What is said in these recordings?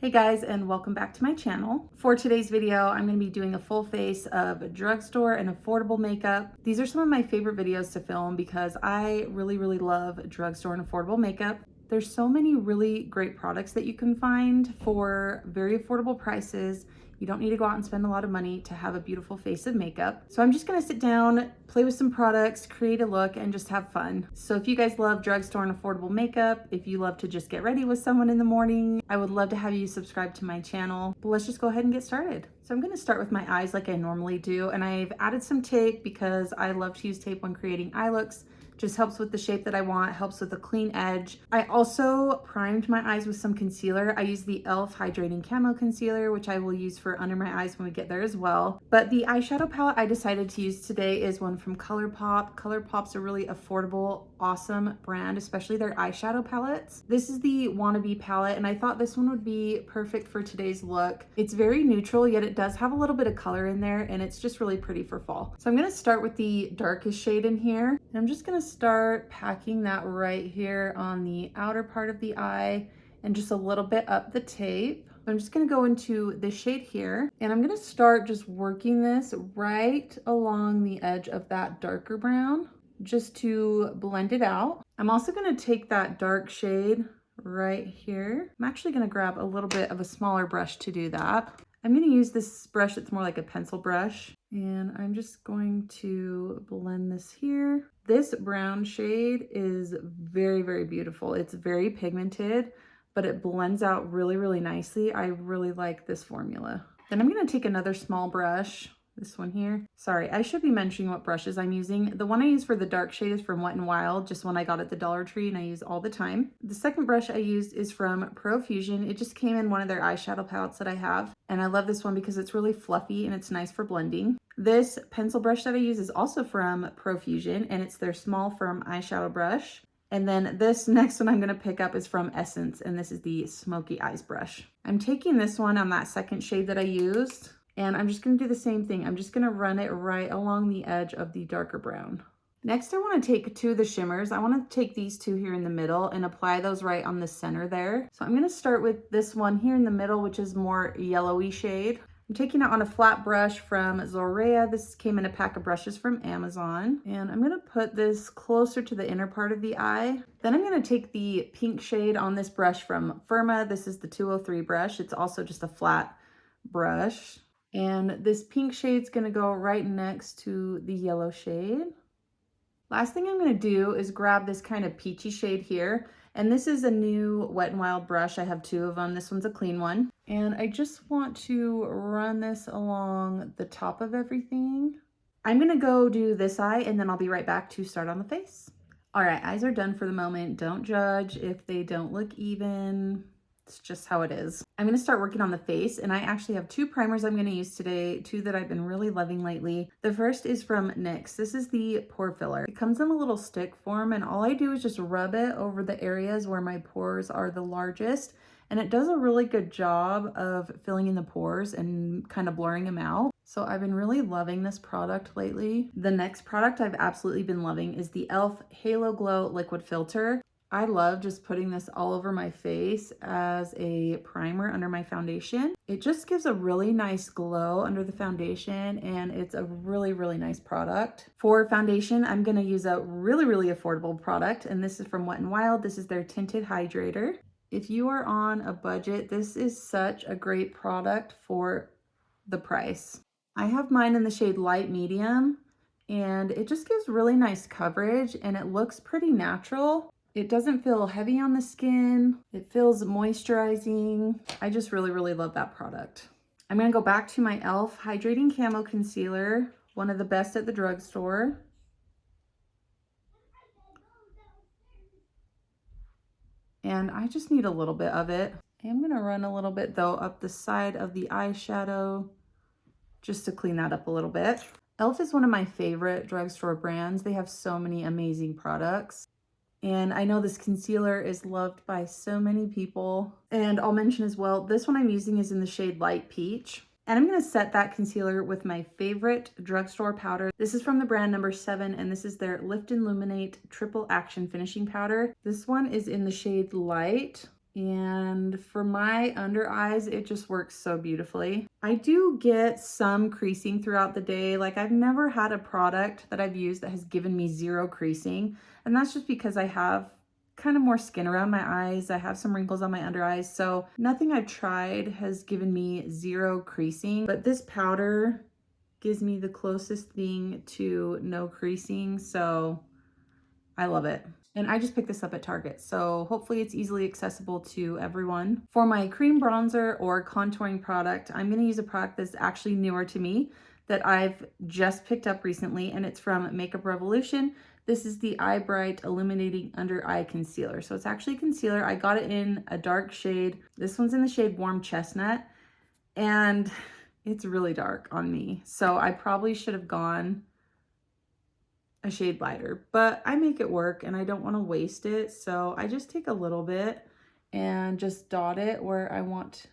Hey guys, and welcome back to my channel. For today's video, I'm going to be doing a full face of drugstore and affordable makeup. These are some of my favorite videos to film because I really love drugstore and affordable makeup. There's so many really great products that you can find for very affordable prices. You don't need to go out and spend a lot of money to have a beautiful face of makeup. So I'm just gonna sit down, play with some products, create a look, and just have fun. So if you guys love drugstore and affordable makeup, if you love to just get ready with someone in the morning, I would love to have you subscribe to my channel. But let's just go ahead and get started. So I'm gonna start with my eyes like I normally do, and I've added some tape because I love to use tape when creating eye looks. Just helps with the shape that I want, helps with a clean edge. I also primed my eyes with some concealer. I use the E.L.F. Hydrating Camo Concealer, which I will use for under my eyes when we get there as well. But the eyeshadow palette I decided to use today is one from Colourpop. Colourpop's a really affordable, awesome brand, especially their eyeshadow palettes. This is the Wannabe palette, and I thought this one would be perfect for today's look. It's very neutral, yet it does have a little bit of color in there, and it's just really pretty for fall. So I'm gonna start with the darkest shade in here, and I'm just gonna start packing that right here on the outer part of the eye and just a little bit up the tape. I'm just gonna go into this shade here, and I'm gonna start just working this right along the edge of that darker brown just to blend it out. I'm also gonna take that dark shade right here. I'm actually gonna grab a little bit of a smaller brush to do that. I'm gonna use this brush that's more like a pencil brush, and I'm just going to blend this here. This brown shade is very beautiful. It's very pigmented, but it blends out really nicely. I really like this formula. Then I'm gonna take another small brush, this one here. Sorry, I should be mentioning what brushes I'm using. The one I use for the dark shade is from Wet n Wild, just one I got at the Dollar Tree and I use all the time. The second brush I used is from Pore Fusion. It just came in one of their eyeshadow palettes that I have, and I love this one because it's really fluffy and it's nice for blending. This pencil brush that I use is also from Pore Fusion, and it's their small firm eyeshadow brush. And then this next one I'm gonna pick up is from Essence, and this is the Smoky Eyes brush. I'm taking this one on that second shade that I used, and I'm just gonna do the same thing. I'm just gonna run it right along the edge of the darker brown. Next, I wanna take two of the shimmers. I wanna take these two here in the middle and apply those right on the center there. So I'm gonna start with this one here in the middle, which is more yellowy shade. I'm taking it on a flat brush from Zorea. This came in a pack of brushes from Amazon. And I'm gonna put this closer to the inner part of the eye. Then I'm gonna take the pink shade on this brush from Firma. This is the 203 brush. It's also just a flat brush. And this pink shade's gonna go right next to the yellow shade. Last thing I'm gonna do is grab this kind of peachy shade here. And this is a new Wet n Wild brush. I have two of them. This one's a clean one. And I just want to run this along the top of everything. I'm gonna go do this eye and then I'll be right back to start on the face. All right, eyes are done for the moment. Don't judge if they don't look even. It's just how it is. I'm gonna start working on the face, and I actually have two primers I'm gonna use today, two that I've been really loving lately. The first is from NYX. This is the Pore Filler. It comes in a little stick form, and all I do is just rub it over the areas where my pores are the largest, and it does a really good job of filling in the pores and kind of blurring them out. So I've been really loving this product lately. The next product I've absolutely been loving is the E.L.F. Halo Glow Liquid Filter. I love just putting this all over my face as a primer under my foundation. It just gives a really nice glow under the foundation, and it's a really nice product. For foundation, I'm gonna use a really affordable product, and this is from Wet n Wild. This is their Tinted Hydrator. If you are on a budget, this is such a great product for the price. I have mine in the shade light medium, and it just gives really nice coverage, and it looks pretty natural. It doesn't feel heavy on the skin. It feels moisturizing. I just really love that product. I'm gonna go back to my E.L.F. Hydrating Camo Concealer, one of the best at the drugstore. And I just need a little bit of it. I'm gonna run a little bit though up the side of the eyeshadow just to clean that up a little bit. E.L.F. is one of my favorite drugstore brands. They have so many amazing products. And I know this concealer is loved by so many people. And I'll mention as well, this one I'm using is in the shade Light Peach. And I'm gonna set that concealer with my favorite drugstore powder. This is from the brand number 7, and this is their Lift and Luminate Triple Action Finishing Powder. This one is in the shade Light. And for my under eyes, it just works so beautifully. I do get some creasing throughout the day. Like, I've never had a product that I've used that has given me zero creasing. And that's just because I have kind of more skin around my eyes. I have some wrinkles on my under eyes. So nothing I've tried has given me zero creasing. But this powder gives me the closest thing to no creasing. So I love it. And I just picked this up at Target, so hopefully it's easily accessible to everyone. For my cream bronzer or contouring product, I'm gonna use a product that's actually newer to me that I've just picked up recently, and it's from Makeup Revolution. This is the Eye Bright Illuminating Under Eye Concealer. So it's actually concealer. I got it in a dark shade. This one's in the shade Warm Chestnut, and it's really dark on me. So I probably should have gone a shade lighter, but I make it work and I don't want to waste it. So I just take a little bit and just dot it where I want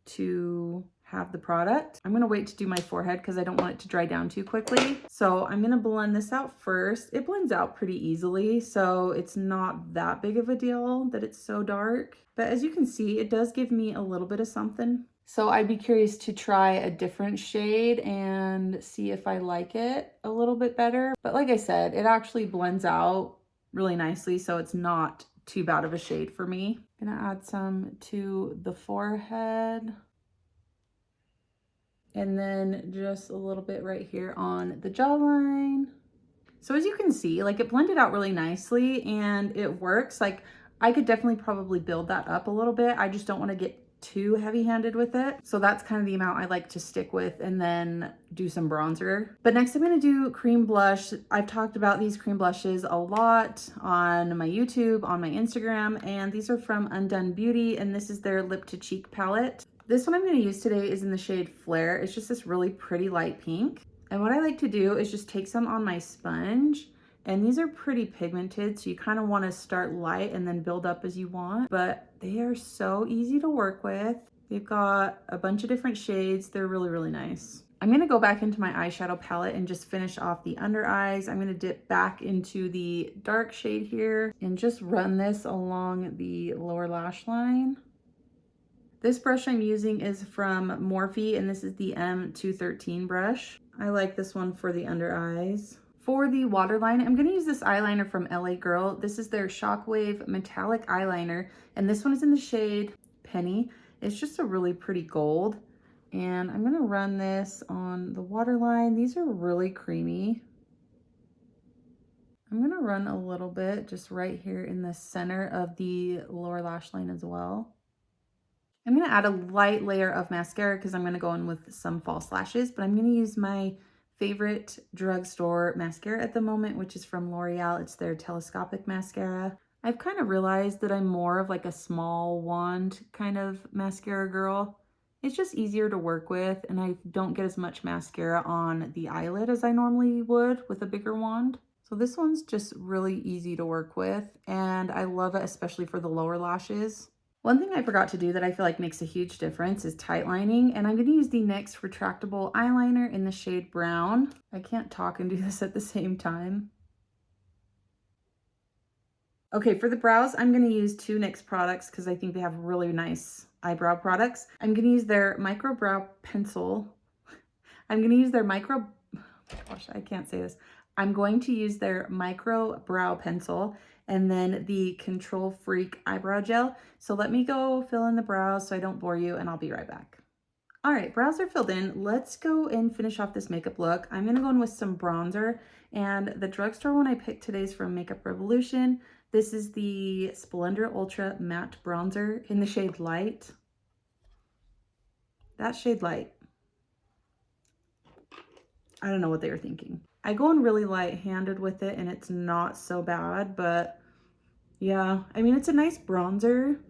to have the product. I'm gonna wait to do my forehead because I don't want it to dry down too quickly. So I'm gonna blend this out first. It blends out pretty easily, so it's not that big of a deal that it's so dark. But as you can see, it does give me a little bit of something. So I'd be curious to try a different shade and see if I like it a little bit better. But like I said, it actually blends out really nicely, so it's not too bad of a shade for me. I'm gonna add some to the forehead. And then just a little bit right here on the jawline. So as you can see, like, it blended out really nicely and it works. Like, I could definitely probably build that up a little bit. I just don't want to get too heavy-handed with it. So that's kind of the amount I like to stick with, and then do some bronzer. But next I'm going to do cream blush. I've talked about these cream blushes a lot on my YouTube, on my Instagram, and these are from Undone Beauty, and this is their Lip to Cheek palette. This one I'm going to use today is in the shade Flare. It's just this really pretty light pink. And what I like to do is just take some on my sponge. And these are pretty pigmented, so you kind of want to start light and then build up as you want. But they are so easy to work with. They've got a bunch of different shades. They're really, really nice. I'm going to go back into my eyeshadow palette and just finish off the under eyes. I'm going to dip back into the dark shade here and just run this along the lower lash line. This brush I'm using is from Morphe, and this is the M213 brush. I like this one for the under eyes. For the waterline, I'm going to use this eyeliner from LA Girl. This is their Shockwave Metallic Eyeliner, and this one is in the shade Penny. It's just a really pretty gold, and I'm going to run this on the waterline. These are really creamy. I'm going to run a little bit just right here in the center of the lower lash line as well. I'm going to add a light layer of mascara because I'm going to go in with some false lashes, but I'm going to use my favorite drugstore mascara at the moment, which is from L'Oreal. It's their telescopic mascara. I've kind of realized that I'm more of like a small wand kind of mascara girl. It's just easier to work with, and I don't get as much mascara on the eyelid as I normally would with a bigger wand. So this one's just really easy to work with, and I love it, especially for the lower lashes. One thing I forgot to do that I feel like makes a huge difference is tight lining, and I'm going to use the NYX retractable eyeliner in the shade Brown. I can't talk and do this at the same time. Okay, for the brows, I'm going to use two NYX products because I think they have really nice eyebrow products. I'm going to use their Micro Brow Pencil. I'm going to use their gosh, I can't say this. I'm going to use their Micro Brow Pencil and then the Control Freak Eyebrow Gel. So let me go fill in the brows so I don't bore you, and I'll be right back. All right, brows are filled in. Let's go and finish off this makeup look. I'm gonna go in with some bronzer, and the drugstore one I picked today is from Makeup Revolution. This is the Splendour Ultra Matte Bronzer in the shade Light. That shade Light. I don't know what they were thinking. I go in really light-handed with it, and it's not so bad, but yeah, I mean, it's a nice bronzer.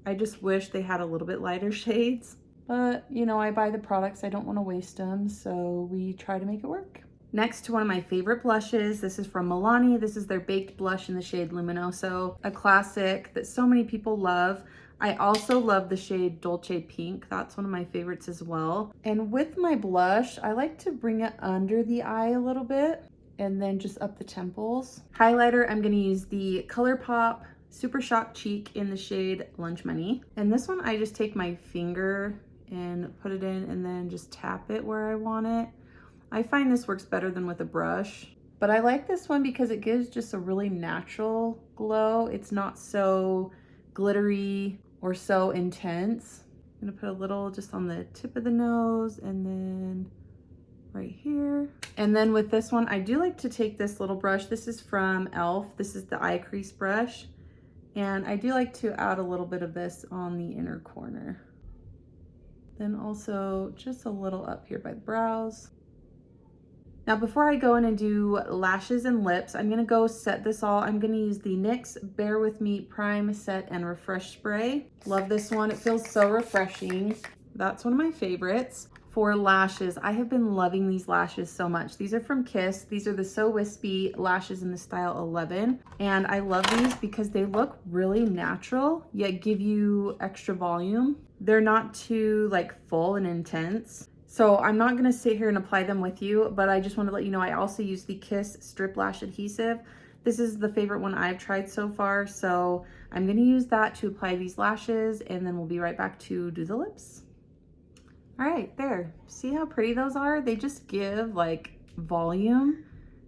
I just wish they had a little bit lighter shades, but you know, I buy the products, I don't want to waste them, so we try to make it work. Next to one of my favorite blushes, this is from Milani. This is their Baked Blush in the shade Luminoso, a classic that so many people love. I also love the shade Dolce Pink. That's one of my favorites as well. And with my blush, I like to bring it under the eye a little bit and then just up the temples. Highlighter, I'm gonna use the Colourpop Super Shock Cheek in the shade Lunch Money. And this one, I just take my finger and put it in and then just tap it where I want it. I find this works better than with a brush. But I like this one because it gives just a really natural glow. It's not so glittery or so intense. I'm gonna put a little just on the tip of the nose and then right here. And then with this one, I do like to take this little brush. This is from E.L.F. This is the eye crease brush. And I do like to add a little bit of this on the inner corner. Then also just a little up here by the brows. Now before I go in and do lashes and lips, I'm gonna go set this all. I'm gonna use the NYX Bare With Me Prime, Set, and Refresh Spray. Love this one, it feels so refreshing. That's one of my favorites. For lashes, I have been loving these lashes so much. These are from Kiss. These are the So Wispy lashes in the style 11. And I love these because they look really natural, yet give you extra volume. They're not too like full and intense. So I'm not gonna sit here and apply them with you, but I just want to let you know I also use the Kiss Strip Lash Adhesive. This is the favorite one I've tried so far. So I'm gonna use that to apply these lashes and then we'll be right back to do the lips. All right, there. See how pretty those are? They just give like volume.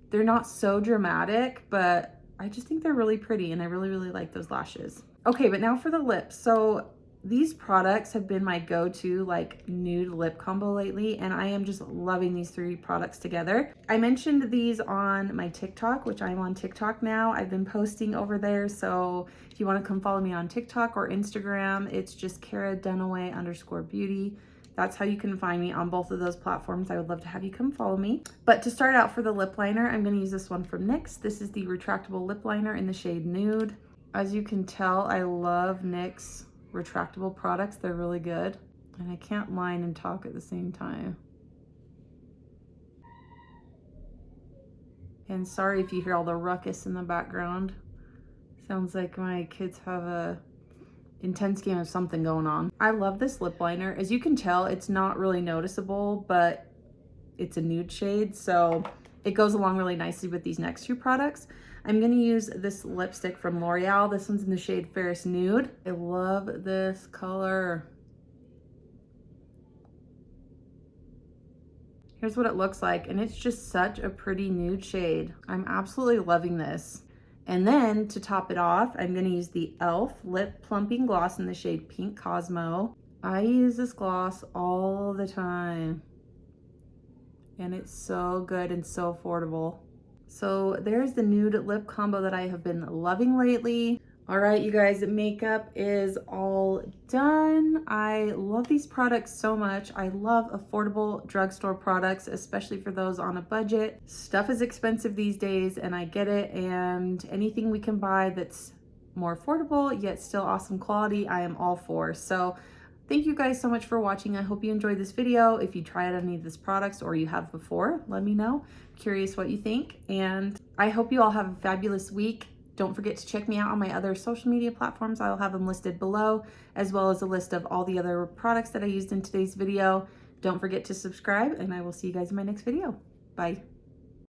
They're not so dramatic, but I just think they're really pretty and I really, really like those lashes. Okay, but now for the lips. So these products have been my go-to like nude lip combo lately, and I am just loving these three products together. I mentioned these on my TikTok, which I'm on TikTok now. I've been posting over there, so if you want to come follow me on TikTok or Instagram, it's just Cara_Dunaway_beauty. That's how you can find me on both of those platforms. I would love to have you come follow me. But to start out for the lip liner, I'm going to use this one from NYX. This is the retractable lip liner in the shade Nude. As you can tell, I love NYX retractable products. They're really good. And I can't line and talk at the same time. And sorry if you hear all the ruckus in the background. Sounds like my kids have a intense game of something going on. I love this lip liner. As you can tell, it's not really noticeable, but it's a nude shade, so it goes along really nicely with these next two products. I'm gonna use this lipstick from L'Oreal. This one's in the shade Ferris Nude. I love this color. Here's what it looks like, and it's just such a pretty nude shade. I'm absolutely loving this. And then to top it off, I'm gonna use the E.L.F. Lip Plumping Gloss in the shade Pink Cosmo. I use this gloss all the time, and it's so good and so affordable. So there's the nude lip combo that I have been loving lately. All right, you guys, makeup is all done. I love these products so much. I love affordable drugstore products, especially for those on a budget. Stuff is expensive these days, and I get it. And anything we can buy that's more affordable, yet still awesome quality, I am all for. So thank you guys so much for watching. I hope you enjoyed this video. If you tried any of these products or you have before, let me know. Curious what you think. And I hope you all have a fabulous week. Don't forget to check me out on my other social media platforms. I'll have them listed below, as well as a list of all the other products that I used in today's video. Don't forget to subscribe, and I will see you guys in my next video. Bye.